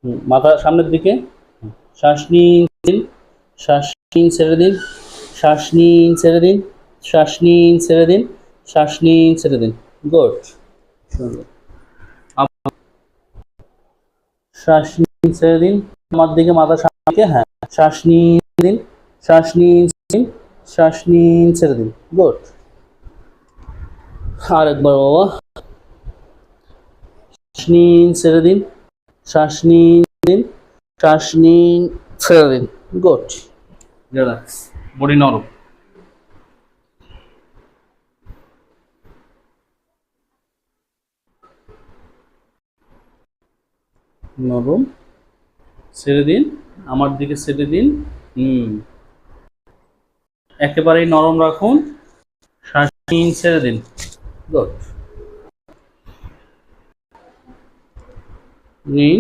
মাথা সামনের দিকে। শ্বাস নিন, শ্বাস নিন, ছেড়ে দিন, শ্বাস নিন, ছেড়ে দিন, শ্বাস নিন, ছেড়ে দিন, শ্বাস নিন, ছেড়ে দিন। গুড। শ্বাস নিন, ছেড়ে দিন, আমার দিকে, মাথা সামনের দিকে। হ্যাঁ, শ্বাস নিন, দিন, শ্বাস নিন, দিন, শ্বাস নিন, ছেড়ে দিন। গুড। আরেকবার বাবা। শ্বাস নিন, ছেড়ে দিন, শ্বাস নিন, দিন, শ্বাস নিন, ছেড়ে দিন। গুড। রিল্যাক্স, বডি নরম। নরম, ছেড়ে দিন, আমার দিকে ছেড়ে দিন। একেবারেই নরম রাখুন, শ্বাস নিন, ছেড়ে দিন। গুড। নিন,